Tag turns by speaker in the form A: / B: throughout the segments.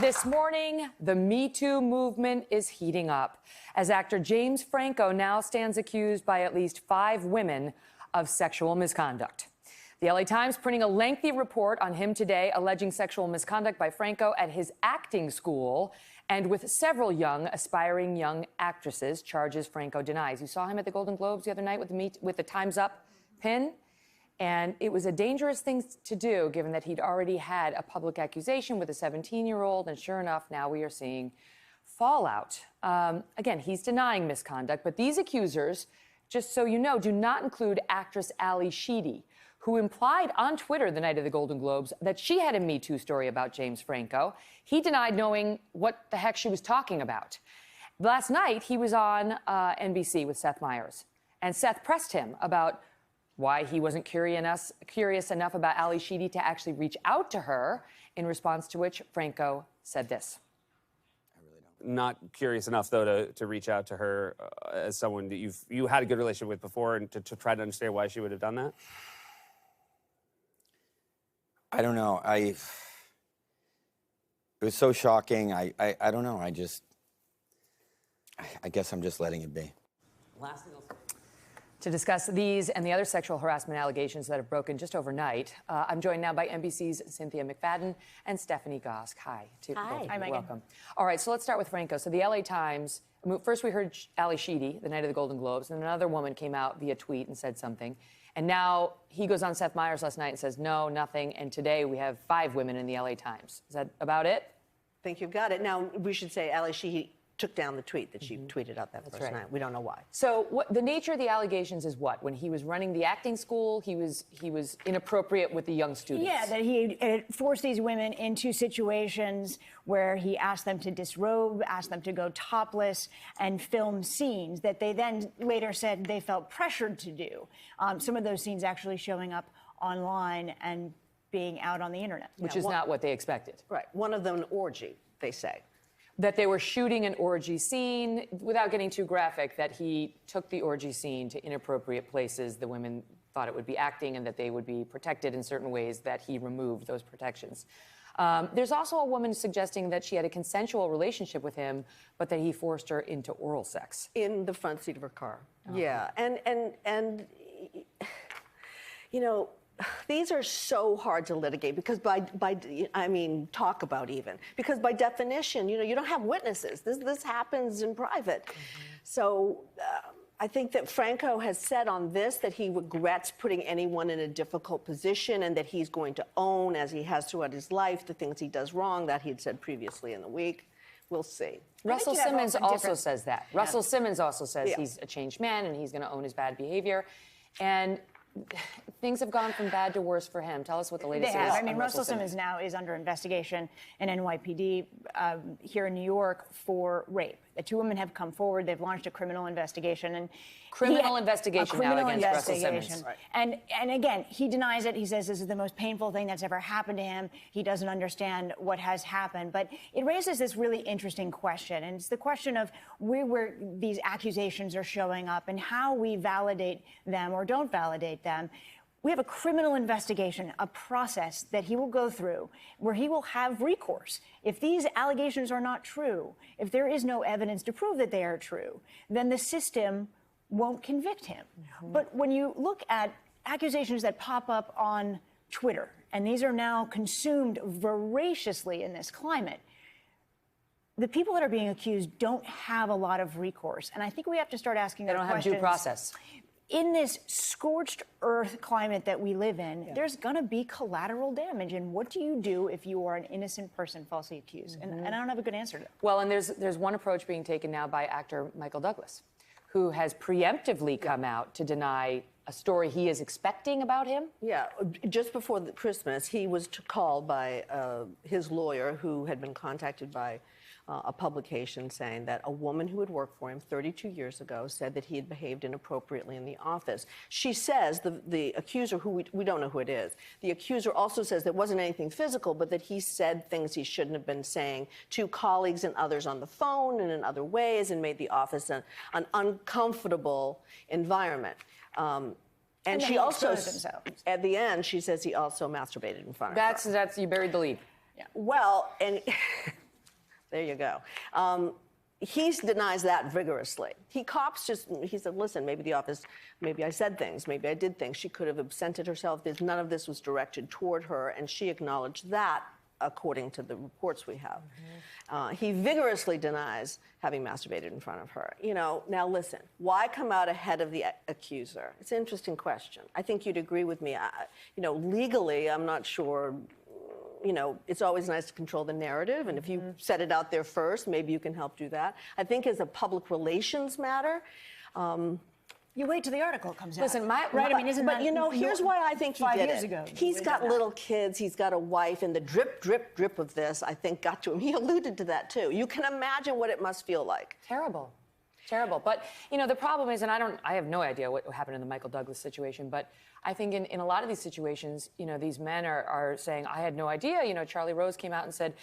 A: this morning, the MeToo movement is heating up as actor James Franco now stands accused by at least 5 women of sexual misconduct. The LA Times printing a lengthy report on him today, alleging sexual misconduct by Franco at his acting school, and with several aspiring young actresses, charges Franco denies. You saw him at the Golden Globes the other night with the Time's Up pin. And it was a dangerous thing to do, given that he'd already had a public accusation with a 17-year-old. And sure enough, now we are seeing fallout. Again, he's denying misconduct. But these accusers, just so you know, do not include actress Ali Sheedy, who implied on Twitter the night of the Golden Globes that she had a Me Too story about James Franco. He denied knowing what the heck she was talking about. Last night, he was on NBC with Seth Meyers. And Seth pressed him about why he wasn't curious enough about Ali Sheedy to actually reach out to her, in response to which Franco said this.
B: I really don't. Not curious enough, though, to reach out to her as someone that you had a good relationship with before, and to try to understand why she would have done that?
C: I don't know. It was so shocking. I don't know. I guess I'm just letting it be.
A: To discuss these and the other sexual harassment allegations that have broken just overnight, I'm joined now by NBC's Cynthia McFadden and Stephanie Gosk. Hi.
D: Hi. Hi, Megyn.
A: Welcome. All right, so let's start with Franco. So the LA Times, first we heard Ali Sheedy the night of the Golden Globes, and another woman came out via tweet and said something. And now he goes on Seth Meyers last night and says, no, nothing. And today we have 5 women in the LA Times. Is that about it?
D: I think you've got it. Now, we should say Ali Sheedy took down the tweet that she tweeted out that first night. We don't know why.
A: So the nature of the allegations is what? When he was running the acting school, he was inappropriate with the young students.
E: Yeah, that he forced these women into situations where he asked them to disrobe, asked them to go topless, and film scenes that they then later said they felt pressured to do. Some of those scenes actually showing up online and being out on the internet.
A: Which is not what they expected.
D: Right. One of them, an orgy, they say.
A: That they were shooting an orgy scene, without getting too graphic, that he took the orgy scene to inappropriate places. The women thought it would be acting and that they would be protected in certain ways, that he removed those protections. There's also a woman suggesting that she had a consensual relationship with him, but that he forced her into oral sex.
D: In the front seat of her car. Oh. Yeah, and you know, these are so hard to litigate because talk about even. Because by definition, you know, you don't have witnesses. This happens in private. So I think that Franco has said on this that he regrets putting anyone in a difficult position and that he's going to own, as he has throughout his life, the things he does wrong that he had said previously in the week. We'll see.
A: Russell Simmons also says that. Yeah. Russell Simmons also says he's a changed man and he's going to own his bad behavior. And things have gone from bad to worse for him. Tell us what the latest is.
E: I mean, Russell Simmons now is under investigation in NYPD here in New York for rape. The 2 women have come forward. They've launched a criminal investigation. And
A: criminal investigation now against Russell Simmons.
E: Right. And again, he denies it. He says this is the most painful thing that's ever happened to him. He doesn't understand what has happened. But it raises this really interesting question. And it's the question of where these accusations are showing up and how we validate them or don't validate them. We have a criminal investigation, a process that he will go through where he will have recourse. If these allegations are not true, if there is no evidence to prove that they are true, then the system won't convict him. But when you look at accusations that pop up on Twitter, and these are now consumed voraciously in this climate, the people that are being accused don't have a lot of recourse. And I think we have to start asking
A: questions. They don't have due process.
E: In this scorched earth climate that we live in, there's going to be collateral damage. And what do you do if you are an innocent person falsely accused? And I don't have a good answer to that.
A: Well, and there's one approach being taken now by actor Michael Douglas, who has preemptively come out to deny a story he is expecting about him.
D: Yeah, just before Christmas, he was called by his lawyer, who had been contacted by a publication saying that a woman who had worked for him 32 years ago said that he had behaved inappropriately in the office. She says, the accuser, who we don't know who it is, the accuser also says there wasn't anything physical, but that he said things he shouldn't have been saying to colleagues and others on the phone and in other ways, and made the office an uncomfortable environment. And she also, at the end, she says he also masturbated in front of her.
A: That's you buried the lead.
D: Yeah. Well, and There you go. He denies that vigorously. He said, listen, maybe the office, maybe I said things, maybe I did things. She could have absented herself. None of this was directed toward her, and she acknowledged that, according to the reports we have. He vigorously denies having masturbated in front of her. Now listen, why come out ahead of the accuser? It's an interesting question. I think you'd agree with me. Legally, I'm not sure. It's always nice to control the narrative, and if you set it out there first, maybe you can help do that. I think as a public relations matter,
E: you wait till the article comes out.
A: Listen,
E: right? I mean, isn't
D: but
E: that
D: here's why I think he
E: 5
D: did
E: years
D: it.
E: ago?
D: He's got little kids, he's got a wife, and the drip, drip, drip of this, I think, got to him. He alluded to that too. You can imagine what it must feel like.
A: Terrible. Terrible. But, the problem is, and I have no idea what happened in the Michael Douglas situation, but I think in a lot of these situations, these men are saying, I had no idea. Charlie Rose came out and said,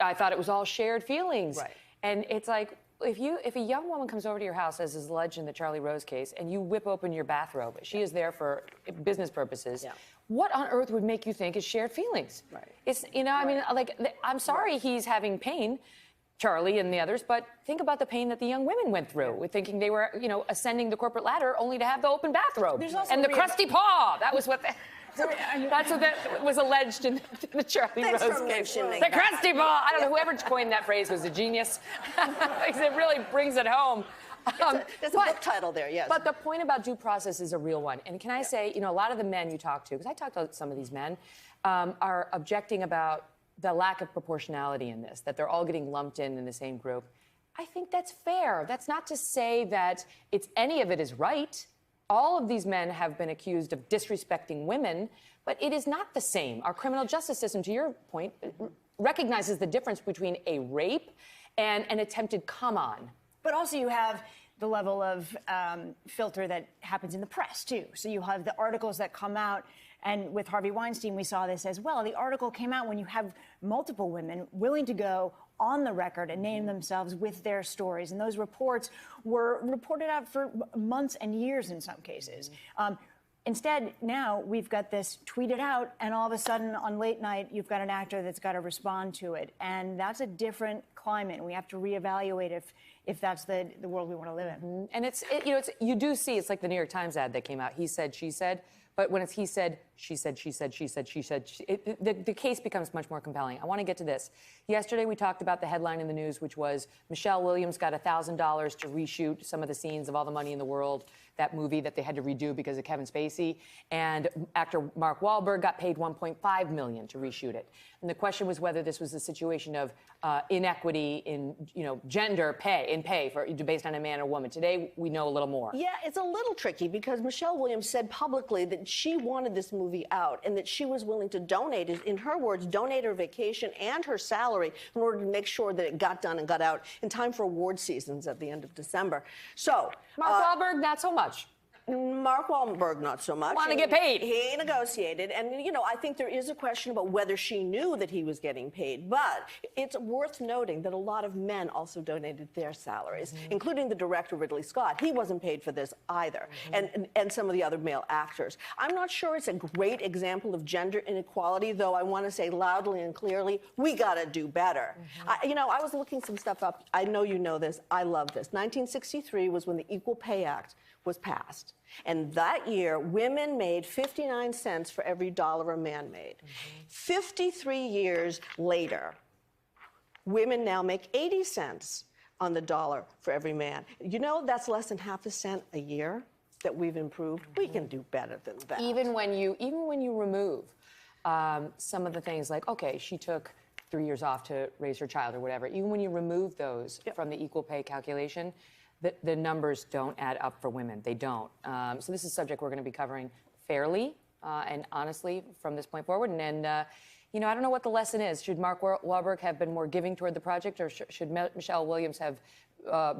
A: I thought it was all shared feelings.
D: Right.
A: And it's like, if a young woman comes over to your house, as is alleged in the Charlie Rose case, and you whip open your bathrobe, she is there for business purposes. Yeah. What on earth would make you think is shared feelings?
D: Right.
A: It's, I mean, I'm sorry he's having pain, Charlie and the others, but think about the pain that the young women went through with thinking they were, ascending the corporate ladder only to have the open bathrobe. And the crusty paw. That was what that's what that was alleged in the Charlie Rose case. The crusty paw. I don't know, whoever coined that phrase was a genius. It really brings it home.
D: There's a book title there, yes.
A: But the point about due process is a real one. And can I say, a lot of the men you talk to, because I talked to some of these men, are objecting about the lack of proportionality in this, that they're all getting lumped in the same group. I think that's fair. That's not to say that any of it is right. All of these men have been accused of disrespecting women, but it is not the same. Our criminal justice system, to your point, recognizes the difference between a rape and an attempted come-on.
E: But also you have the level of filter that happens in the press, too. So you have the articles that come out. And with Harvey Weinstein, we saw this as well. The article came out when you have multiple women willing to go on the record and name themselves with their stories. And those reports were reported out for months and years in some cases. Instead, now we've got this tweeted out, and all of a sudden on late night, you've got an actor that's got to respond to it. And that's a different climate. And we have to reevaluate if that's the world we want to live in.
A: And you do see, it's like the New York Times ad that came out. He said, she said. But when it's he said, she said, she said, she said, she said, the case becomes much more compelling. I want to get to this. Yesterday, we talked about the headline in the news, which was Michelle Williams got $1,000 to reshoot some of the scenes of All the Money in the World, that movie that they had to redo because of Kevin Spacey. And actor Mark Wahlberg got paid $1.5 million to reshoot it. And the question was whether this was a situation of inequity in, gender pay based on a man or woman. Today, we know a little more.
D: Yeah, it's a little tricky because Michelle Williams said publicly that she wanted this movie out and that she was willing to donate, in her words, donate her vacation and her salary in order to make sure that it got done and got out in time for award seasons at the end of December. So
A: Mark Wahlberg, not so much.
D: Mark Wahlberg, not so much.
A: Want to get paid.
D: He negotiated. And, I think there is a question about whether she knew that he was getting paid. But it's worth noting that a lot of men also donated their salaries, including the director, Ridley Scott. He wasn't paid for this either, and some of the other male actors. I'm not sure it's a great example of gender inequality, though I want to say loudly and clearly, we got to do better. I was looking some stuff up. I know you know this. I love this. 1963 was when the Equal Pay Act was passed. And that year, women made 59 cents for every dollar a man made. 53 years later, women now make 80 cents on the dollar for every man. That's less than half a cent a year that we've improved. We can do better than that.
A: Even when you remove some of the things like, okay, she took 3 years off to raise her child or whatever, even when you remove those from the equal pay calculation, the numbers don't add up for women. They don't. So this is a subject we're going to be covering fairly and honestly from this point forward. And I don't know what the lesson is. Should Mark Wahlberg have been more giving toward the project, or should Michelle Williams have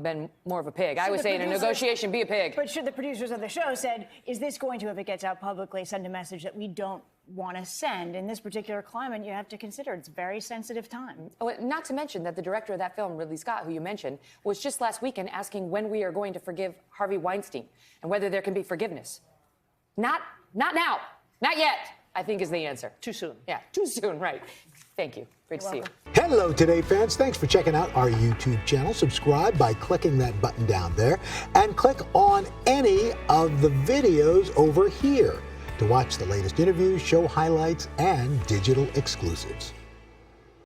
A: been more of a pig? I would say in a negotiation, be a pig.
E: But should the producers of the show said, is this going to, if it gets out publicly, send a message that we don't want to send? In this particular climate, you have to consider it's a very sensitive time.
A: Oh, not to mention that the director of that film, Ridley Scott, who you mentioned, was just last weekend asking when we are going to forgive Harvey Weinstein and whether there can be forgiveness. Not now. Not yet, I think is the answer.
D: Too soon.
A: Yeah, too soon, right. Thank you. Great to see you.
F: Hello, Today fans. Thanks for checking out our YouTube channel. Subscribe by clicking that button down there and click on any of the videos over here to watch the latest interviews, show highlights, and digital exclusives.